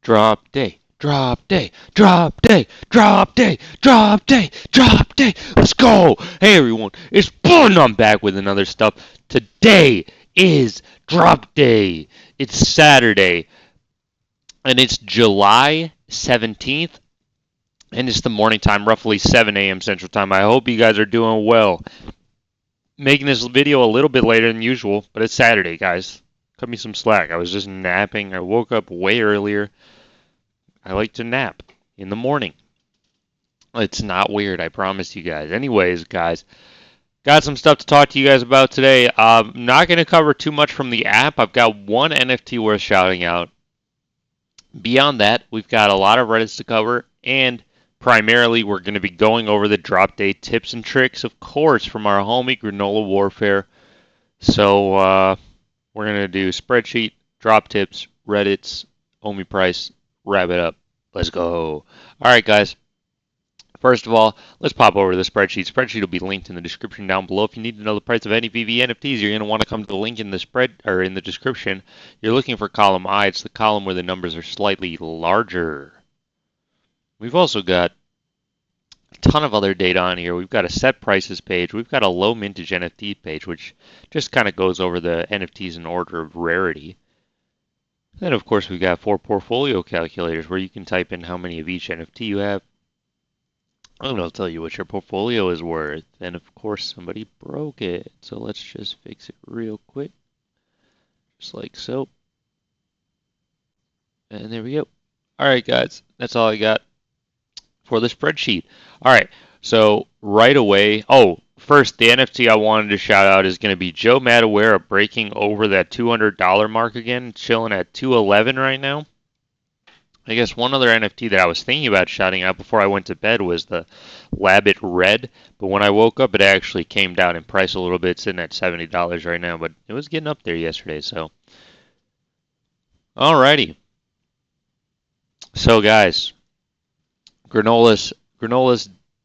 Drop day, drop day, drop day, drop day, drop day, drop day. Let's go. Hey everyone, it's Bun. I'm back with another stuff. Today is drop day. It's Saturday and it's July 17th and it's the morning time, roughly 7 a.m. Central Time. I hope you guys are doing well. Making this video a little bit later than usual, but it's Saturday, guys. Cut me some slack. I was just napping. I woke up way earlier. I like to nap in the morning. It's not weird, I promise you guys. Anyways, guys, got some stuff to talk to you guys about today. I'm not going to cover too much from the app. I've got one NFT worth shouting out. Beyond that, we've got a lot of Reddits to cover, and primarily we're going to be going over the drop day tips and tricks, of course, from our homie Granola Warfare. So we're going to do spreadsheet, drop tips, Reddits, Omi price, wrap it up. Let's go. All right, guys. First of all, let's pop over to the spreadsheet. Spreadsheet will be linked in the description down below. If you need to know the price of any Veve NFTs, you're going to want to come to the link in the in the description. You're looking for column I. It's the column where the numbers are slightly larger. We've also got a ton of other data on here. We've got a set prices page. We've got a low mintage NFT page, which just kind of goes over the NFTs in order of rarity. Then, of course, we've got 4 portfolio calculators where you can type in how many of each NFT you have. And it'll tell you what your portfolio is worth. And, of course, somebody broke it. So let's just fix it real quick. Just like so. And there we go. All right, guys. That's all I got for the spreadsheet. All right. So right away. Oh, first, the NFT I wanted to shout out is going to be Joe Madawara breaking over that $200 mark again, chilling at 211 right now. I guess one other NFT that I was thinking about shouting out before I went to bed was the Labbit Red, but when I woke up, it actually came down in price a little bit, sitting at $70 right now, but it was getting up there yesterday, so. Alrighty. So, guys, Granola's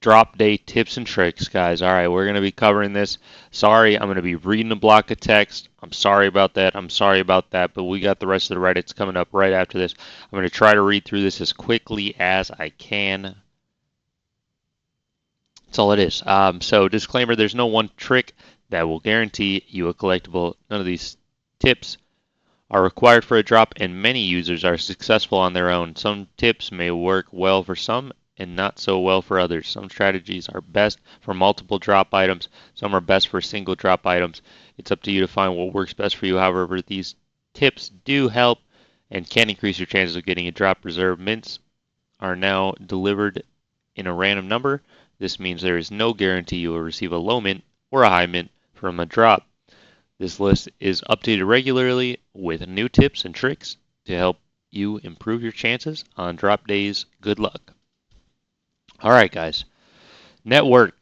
drop day tips and tricks, guys. All right, we're going to be covering this. Sorry, I'm going to be reading a block of text. I'm sorry about that. I'm sorry about that, but we got the rest of the Reddits coming up right after this. I'm going to try to read through this as quickly as I can. That's all it is. So, disclaimer, there's no one trick that will guarantee you a collectible. None of these tips are required for a drop, and many users are successful on their own. Some tips may work well for some and not so well for others. Some strategies are best for multiple drop items. Some are best for single drop items. It's up to you to find what works best for you. However, these tips do help and can increase your chances of getting a drop. Reserve mints are now delivered in a random number. This means there is no guarantee you will receive a low mint or a high mint from a drop. This list is updated regularly with new tips and tricks to help you improve your chances on drop days. Good luck. All right, guys. Network.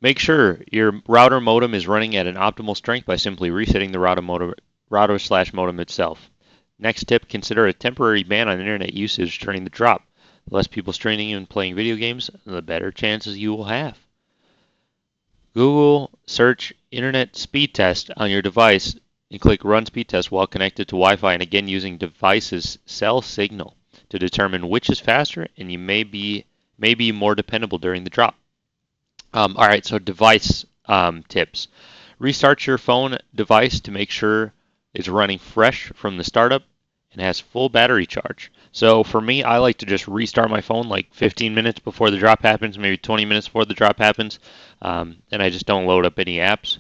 Make sure your router modem is running at an optimal strength by simply resetting the router/modem itself. Next tip, consider a temporary ban on internet usage during the drop. The less people streaming and playing video games, the better chances you will have. Google search internet speed test on your device and click run speed test while connected to Wi-Fi, and again using device's cell signal to determine which is faster and you may be more dependable during the drop. All right, so device tips. Restart your phone device to make sure it's running fresh from the startup and has full battery charge. So for me, I like to just restart my phone like 15 minutes before the drop happens, maybe 20 minutes before the drop happens, and I just don't load up any apps.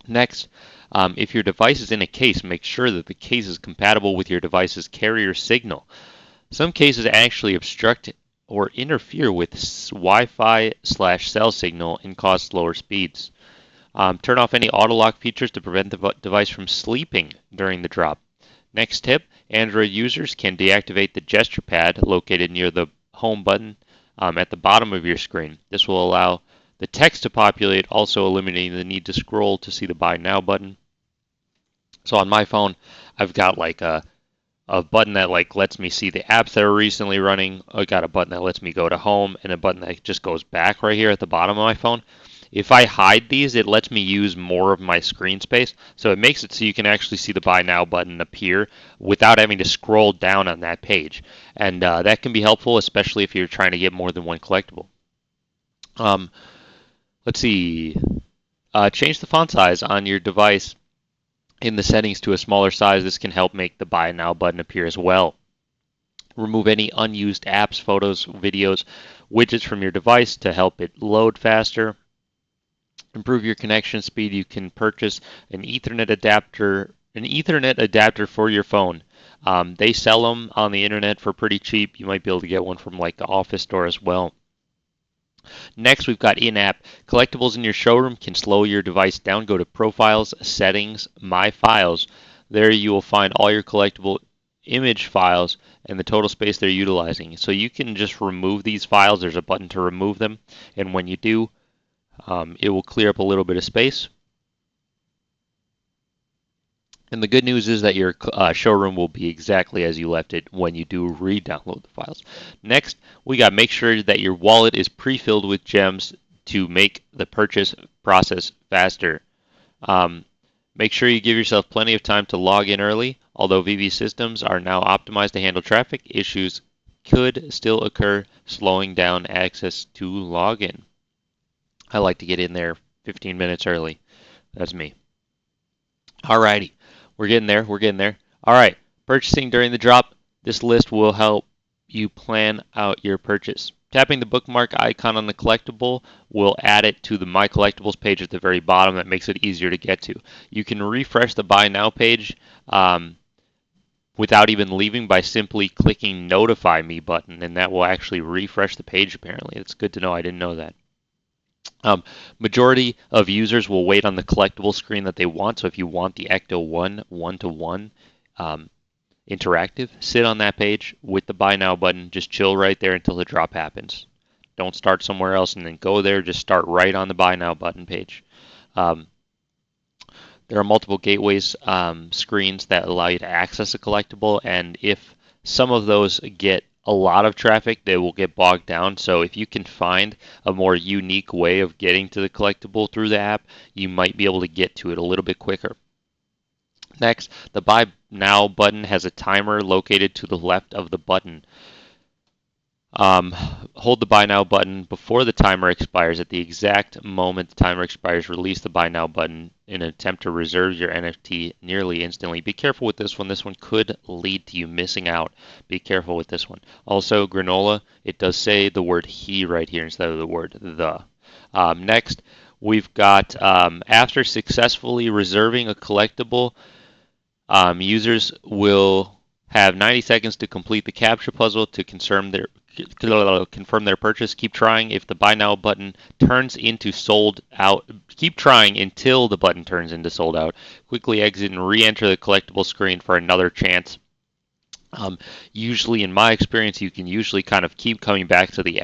Next, if your device is in a case, make sure that the case is compatible with your device's carrier signal. Some cases actually obstruct or interfere with Wi-Fi/cell signal and cause slower speeds. Turn off any auto lock features to prevent the device from sleeping during the drop. Next tip, Android users can deactivate the gesture pad located near the home button at the bottom of your screen. This will allow the text to populate, also eliminating the need to scroll to see the Buy Now button. So on my phone, I've got like a button that like lets me see the apps that are recently running. I got a button that lets me go to home and a button that just goes back right here at the bottom of my phone. If I hide these, it lets me use more of my screen space. So it makes it so you can actually see the Buy Now button appear without having to scroll down on that page. And that can be helpful, especially if you're trying to get more than one collectible. Um, let's see. Change the font size on your device in the settings to a smaller size. This can help make the Buy Now button appear as well. Remove any unused apps, photos, videos, widgets from your device to help it load faster. Improve your connection speed. You can purchase an Ethernet adapter for your phone. They sell them on the internet for pretty cheap. You might be able to get one from like the Office store as well. Next, we've got in-app. Collectibles in your showroom can slow your device down. Go to Profiles, Settings, My Files. There you will find all your collectible image files and the total space they're utilizing. So you can just remove these files. There's a button to remove them. And when you do, it will clear up a little bit of space. And the good news is that your showroom will be exactly as you left it when you do re-download the files. Next, we got make sure that your wallet is pre-filled with gems to make the purchase process faster. Make sure you give yourself plenty of time to log in early. Although Veve systems are now optimized to handle traffic, issues could still occur, slowing down access to login. I like to get in there 15 minutes early. That's me. Alrighty. We're getting there. We're getting there. All right. Purchasing during the drop. This list will help you plan out your purchase. Tapping the bookmark icon on the collectible will add it to the My Collectibles page at the very bottom. That makes it easier to get to. You can refresh the Buy Now page without even leaving by simply clicking Notify Me button, and that will actually refresh the page apparently. It's good to know. I didn't know that. Majority of users will wait on the collectible screen that they want. So if you want the ECTO-1 one-to-one interactive, sit on that page with the Buy Now button. Just chill right there until the drop happens. Don't start somewhere else and then go there. Just start right on the Buy Now button page. There are multiple gateways screens that allow you to access a collectible, and if some of those get a lot of traffic, they will get bogged down. So if you can find a more unique way of getting to the collectible through the app, you might be able to get to it a little bit quicker. Next, the Buy Now button has a timer located to the left of the button. Hold the Buy Now button before the timer expires. At the exact moment the timer expires, release the Buy Now button in an attempt to reserve your NFT nearly instantly. Be careful with this one. This one could lead to you missing out. Be careful with this one. Also, Granola, it does say the word he right here instead of the word the. Next, we've got after successfully reserving a collectible, users will have 90 seconds to complete the captcha puzzle to confirm their purchase. Keep trying if the Buy Now button turns into sold out. Keep trying until the button turns into sold out. Quickly exit and re-enter the collectible screen for another chance. Usually, in my experience, you can usually kind of keep coming back to the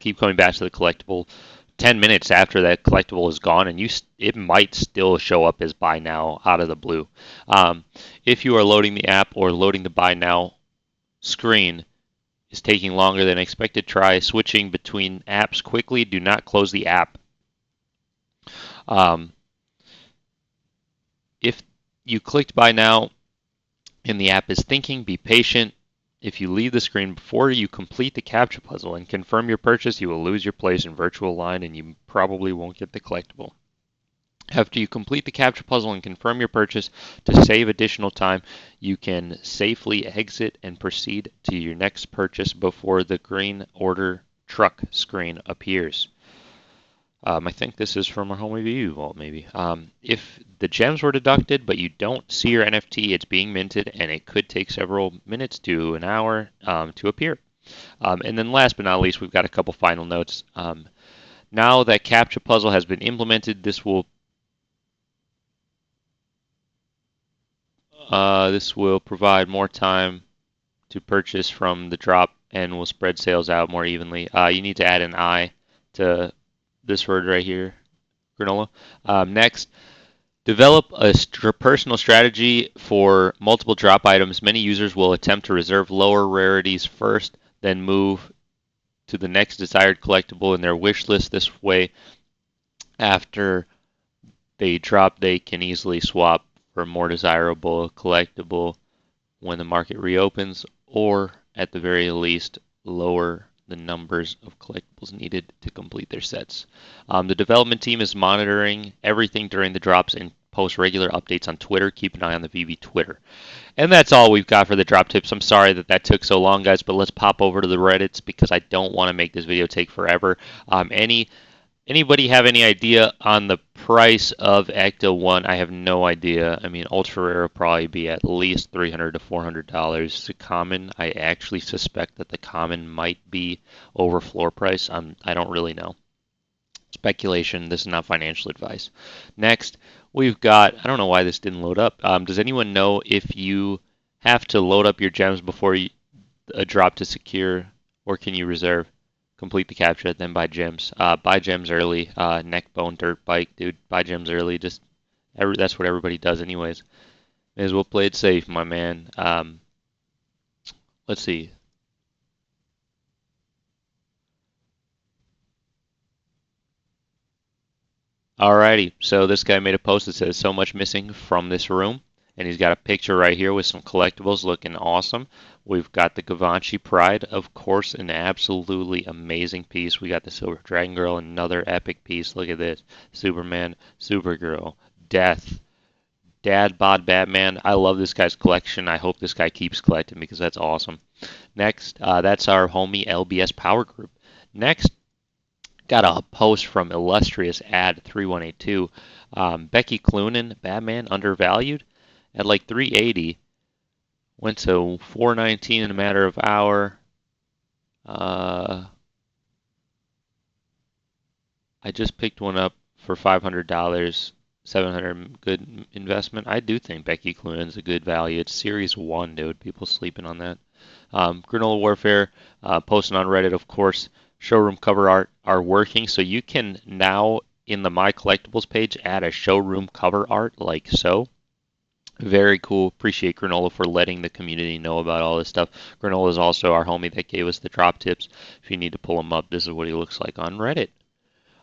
keep coming back to the collectible 10 minutes after that collectible is gone, and it might still show up as Buy Now out of the blue. If you are loading the app or loading the Buy Now screen is taking longer than expected, try switching between apps quickly. Do not close the app. If you clicked Buy Now and the app is thinking, be patient. If you leave the screen before you complete the captcha puzzle and confirm your purchase, you will lose your place in virtual line and you probably won't get the collectible. After you complete the captcha puzzle and confirm your purchase, to save additional time, you can safely exit and proceed to your next purchase before the green order truck screen appears. I think this is from our home review vault, maybe. If the gems were deducted, but you don't see your NFT, it's being minted, and it could take several minutes to an hour to appear. And then last but not least, we've got a couple final notes. Now that captcha puzzle has been implemented, this will provide more time to purchase from the drop and will spread sales out more evenly. You need to add an I to this word right here, Granola. Next, develop a personal strategy for multiple drop items. Many users will attempt to reserve lower rarities first, then move to the next desired collectible in their wish list. This way, After they drop, they can easily swap for a more desirable collectible when the market reopens, or at the very least, lower the numbers of collectibles needed to complete their sets. The development team is monitoring everything during the drops and post regular updates on Twitter. Keep an eye on the Veve Twitter. And that's all we've got for the drop tips. I'm sorry that took so long, guys, but let's pop over to the Reddits because I don't want to make this video take forever. Anybody have any idea on the price of ECTO-1? I have no idea. I mean, ultra rare will probably be at least $300 to $400. The common, I actually suspect that the common might be over floor price. I don't really know. Speculation. This is not financial advice. Next, we've got. I don't know why this didn't load up. Does anyone know if you have to load up your gems before a drop to secure, or can you reserve? Complete the capture, then buy gems. Buy gems early. Neck bone dirt bike, dude. Buy gems early. That's what everybody does, anyways. May as well play it safe, my man. Let's see. Alrighty, so this guy made a post that says so much missing from this room, and he's got a picture right here with some collectibles looking awesome. We've got the Givenchy Pride, of course, an absolutely amazing piece. We got the Silver Dragon Girl, another epic piece. Look at this. Superman, Supergirl, Death, Dad Bod Batman. I love this guy's collection. I hope this guy keeps collecting because that's awesome. Next, that's our homie LBS Power Group. Next, got a post from illustrious ad 3182. Becky Cloonan, Batman, undervalued at like 380. Went to 419 in a matter of hour. I just picked one up for $500. 700 good investment. I do think Becky Cloonan's a good value. It's Series 1, dude. People sleeping on that. Granola Warfare, posting on Reddit, of course. Showroom cover art are working, so you can now in the My Collectibles page add a showroom cover art like so. Very cool. Appreciate Granola for letting the community know about all this stuff. Granola is also our homie that gave us the drop tips. If you need to pull him up, this is what he looks like on Reddit.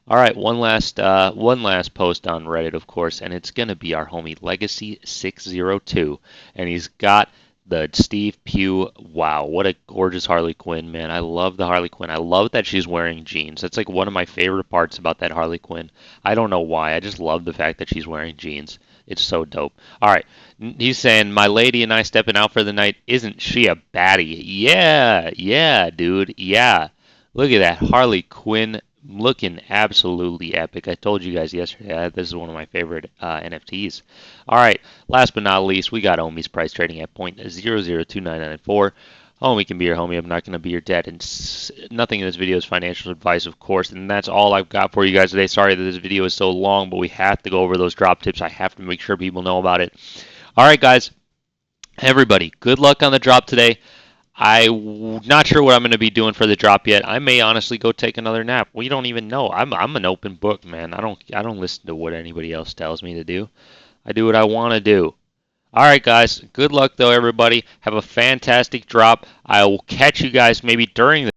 All right, one last post on Reddit, of course, and it's gonna be our homie Legacy 602, and he's got the Steve Pugh. Wow, what a gorgeous Harley Quinn, man! I love the Harley Quinn. I love that she's wearing jeans. That's like one of my favorite parts about that Harley Quinn. I don't know why. I just love the fact that she's wearing jeans. It's so dope. All right, he's saying my lady and I stepping out for the night. Isn't she a baddie? Yeah, yeah, dude. Yeah. Look at that Harley Quinn looking absolutely epic. I told you guys yesterday this is one of my favorite NFTs. All right, last but not least, we got Omi's price trading at 0.002994. Homie can be your homie. I'm not going to be your dad. And nothing in this video is financial advice, of course. And that's all I've got for you guys today. Sorry that this video is so long, but we have to go over those drop tips. I have to make sure people know about it. All right, guys. Everybody, good luck on the drop today. I'm not sure what I'm going to be doing for the drop yet. I may honestly go take another nap. We don't even know. I'm an open book, man. I don't listen to what anybody else tells me to do. I do what I want to do. All right, guys. Good luck, though, everybody. Have a fantastic drop. I will catch you guys maybe during the